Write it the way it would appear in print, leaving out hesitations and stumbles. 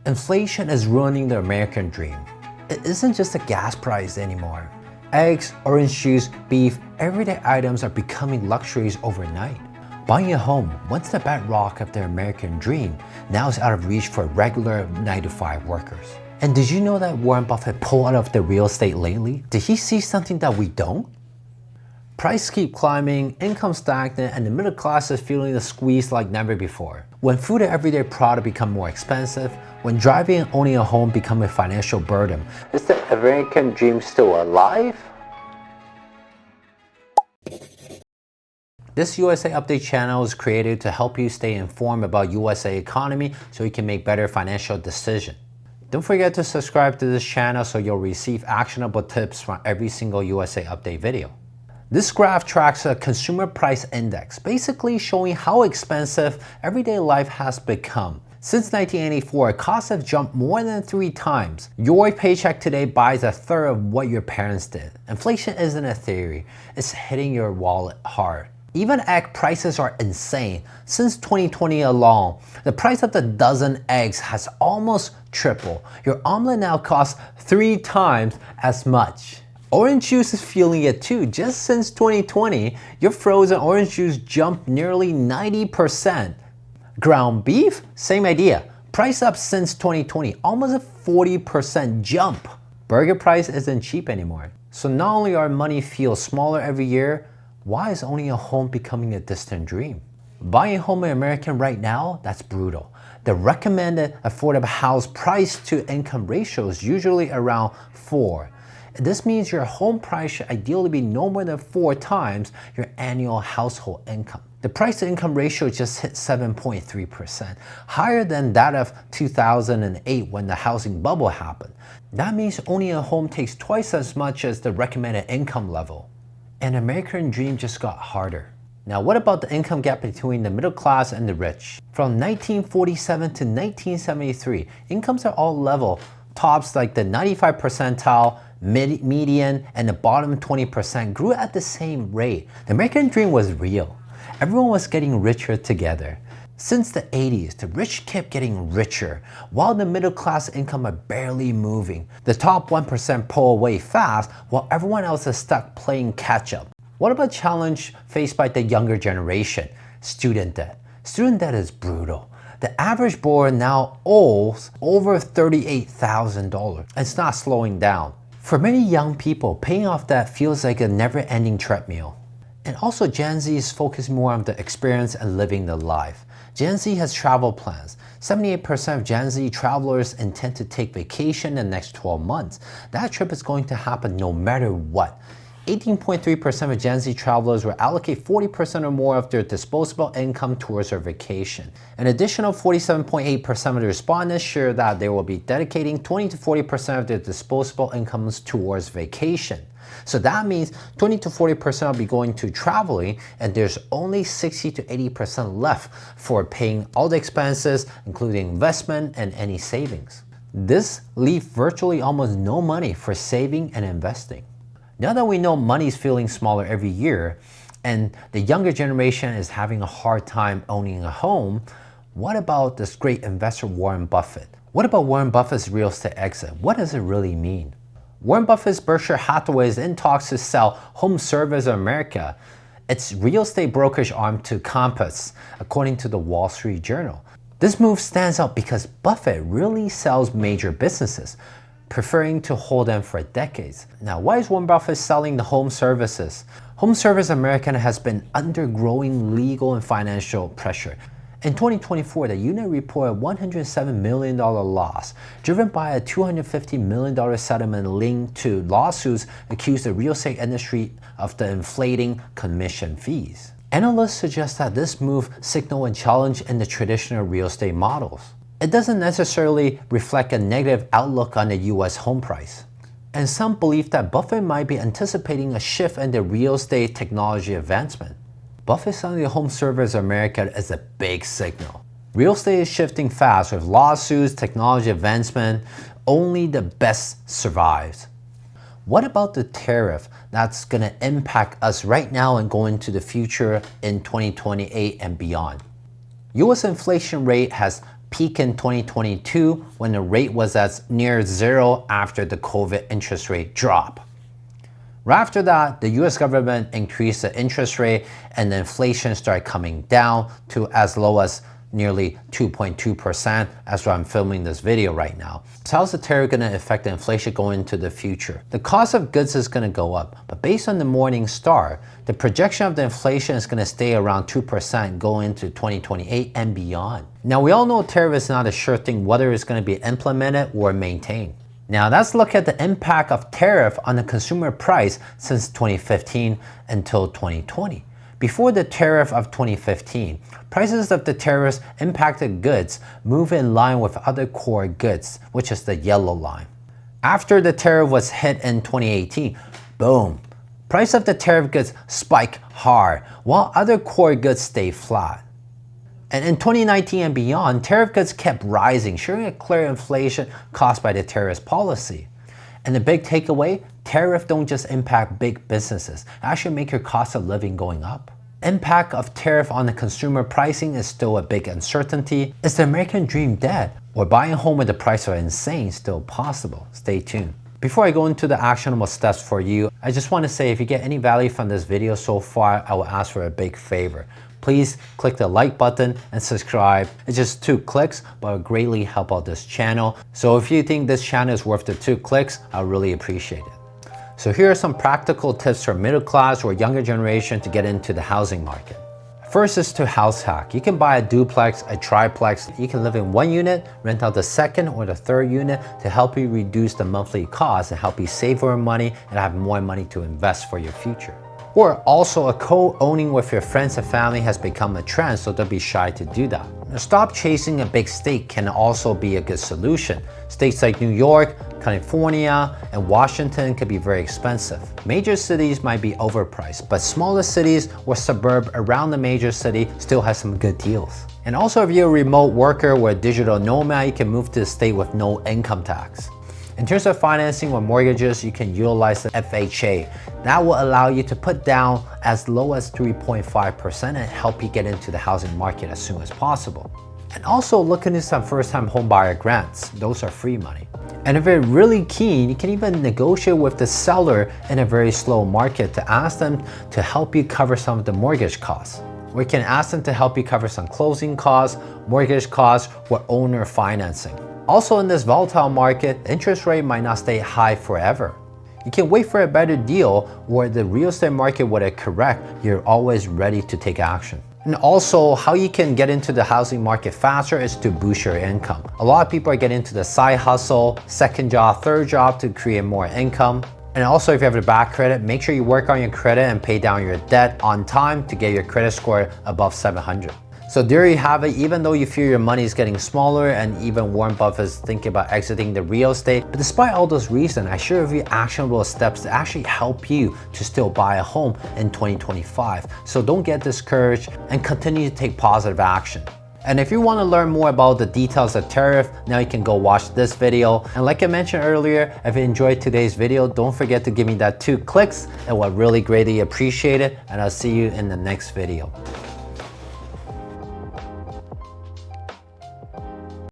Inflation is ruining the American dream. It isn't just a gas price anymore. Eggs, orange juice, beef, everyday items are becoming luxuries overnight. Buying a home, once the bedrock of the American dream, now is out of reach for regular 9-to-5 workers. And did you know that Warren Buffett pulled out of the real estate lately? Did he see something that we don't? Prices keep climbing, income stagnant, and the middle class is feeling the squeeze like never before. When food and everyday product become more expensive, when driving and owning a home become a financial burden, is the American dream still alive? This USA Update channel is created to help you stay informed about USA economy so you can make better financial decisions. Don't forget to subscribe to this channel so you'll receive actionable tips from every single USA Update video. This graph tracks a consumer price index, basically showing how expensive everyday life has become. Since 1984, costs have jumped more than 3 times. Your paycheck today buys a third of what your parents did. Inflation isn't a theory, it's hitting your wallet hard. Even egg prices are insane. Since 2020 alone, the price of the dozen eggs has almost tripled. Your omelet now costs 3 times as much. Orange juice is feeling it too. Just since 2020, your frozen orange juice jumped nearly 90%. Ground beef? Same idea. Price up since 2020, almost a 40% jump. Burger price isn't cheap anymore. So not only our money feels smaller every year, why is owning a home becoming a distant dream? Buying a home in America right now, that's brutal. The recommended affordable house price to income ratio is usually around 4. This means your home price should ideally be no more than 4 times your annual household income. The price to income ratio just hit 7.3%, higher than that of 2008 when the housing bubble happened. That means owning a home takes twice as much as the recommended income level. And American dream just got harder. Now what about the income gap between the middle class and the rich? From 1947 to 1973, incomes are all level. Tops like the 95 percentile, median, and the bottom 20% grew at the same rate. The American dream was real. Everyone was getting richer together. Since the 80s, the rich kept getting richer, while the middle class income are barely moving. The top 1% pull away fast, while everyone else is stuck playing catch up. What about challenge faced by the younger generation? Student debt. Student debt is brutal. The average borrower now owes over $38,000. It's not slowing down. For many young people, paying off debt feels like a never-ending treadmill. And also Gen Z is focused more on the experience and living the life. Gen Z has travel plans. 78% of Gen Z travelers intend to take vacation in the next 12 months. That trip is going to happen no matter what. 18.3% of Gen Z travelers will allocate 40% or more of their disposable income towards their vacation. An additional 47.8% of the respondents share that they will be dedicating 20 to 40% of their disposable incomes towards vacation. So that means 20 to 40% will be going to traveling, and there's only 60 to 80% left for paying all the expenses, including investment and any savings. This leaves virtually almost no money for saving and investing. Now that we know money is feeling smaller every year, and the younger generation is having a hard time owning a home, what about this great investor Warren Buffett? What about Warren Buffett's real estate exit? What does it really mean? Warren Buffett's Berkshire Hathaway is in talks to sell Home Service of America, its real estate brokerage arm, to Compass, according to the Wall Street Journal. This move stands out because Buffett really sells major businesses, preferring to hold them for decades. Now, why is Warren Buffett selling the Home Services? Home Service America has been under growing legal and financial pressure. In 2024, the unit reported a $107 million loss, driven by a $250 million settlement linked to lawsuits accused the real estate industry of the inflating commission fees. Analysts suggest that this move signals a challenge in the traditional real estate models. It doesn't necessarily reflect a negative outlook on the US home price. And some believe that Buffett might be anticipating a shift in the real estate technology advancement. Buffett selling the Home Service of America is a big signal. Real estate is shifting fast with lawsuits, technology advancement. Only the best survives. What about the tariff that's going to impact us right now and going into the future in 2028 and beyond? US inflation rate has peak in 2022 when the rate was at near zero after the COVID interest rate drop. Right after that, the US government increased the interest rate and the inflation started coming down to as low as nearly 2.2% as I'm filming this video right now. So how's the tariff going to affect the inflation going into the future? The cost of goods is going to go up, but based on the Morning Star, the projection of the inflation is going to stay around 2% going into 2028 and beyond. Now we all know tariff is not a sure thing whether it's going to be implemented or maintained. Now let's look at the impact of tariff on the consumer price since 2015 until 2020. Before the tariff of 2015, prices of the tariffs impacted goods move in line with other core goods, which is the yellow line. After the tariff was hit in 2018, boom, price of the tariff goods spike hard while other core goods stay flat. And in 2019 and beyond, tariff goods kept rising, showing a clear inflation caused by the tariff policy. And the big takeaway, tariff don't just impact big businesses, it actually make your cost of living going up. Impact of tariff on the consumer pricing is still a big uncertainty. Is the American dream dead? Or buying a home with the price of insane still possible? Stay tuned. Before I go into the actionable steps for you, I just want to say if you get any value from this video so far, I will ask for a big favor. Please click the like button and subscribe. It's just 2 clicks, but it will greatly help out this channel. So if you think this channel is worth the 2 clicks, I'll really appreciate it. So here are some practical tips for middle class or younger generation to get into the housing market. First is to house hack. You can buy a duplex, a triplex. You can live in 1 unit, rent out the 2nd or the 3rd unit to help you reduce the monthly cost and help you save more money and have more money to invest for your future. Or also a co-owning with your friends and family has become a trend, so don't be shy to do that. Now, stop chasing a big state can also be a good solution. States like New York, California, and Washington can be very expensive. Major cities might be overpriced, but smaller cities or suburb around the major city still has some good deals. And also if you're a remote worker or a digital nomad, you can move to a state with no income tax. In terms of financing or mortgages, you can utilize the FHA. That will allow you to put down as low as 3.5% and help you get into the housing market as soon as possible. And also look into some first-time homebuyer grants. Those are free money. And if you're really keen, you can even negotiate with the seller in a very slow market to ask them to help you cover some of the mortgage costs. Or you can ask them to help you cover some closing costs, mortgage costs, or owner financing. Also in this volatile market, interest rate might not stay high forever. You can wait for a better deal where the real estate market would correct, you're always ready to take action. And also, how you can get into the housing market faster is to boost your income. A lot of people are getting into the side hustle, 2nd job, 3rd job to create more income. And also if you have a bad credit, make sure you work on your credit and pay down your debt on time to get your credit score above 700. So there you have it. Even though you feel your money is getting smaller and even Warren Buffett is thinking about exiting the real estate, but despite all those reasons, I share with you actionable steps to actually help you to still buy a home in 2025. So don't get discouraged and continue to take positive action. And if you want to learn more about the details of tariff, now you can go watch this video. And like I mentioned earlier, if you enjoyed today's video, don't forget to give me that 2 clicks. I would really greatly appreciate it. And I'll see you in the next video.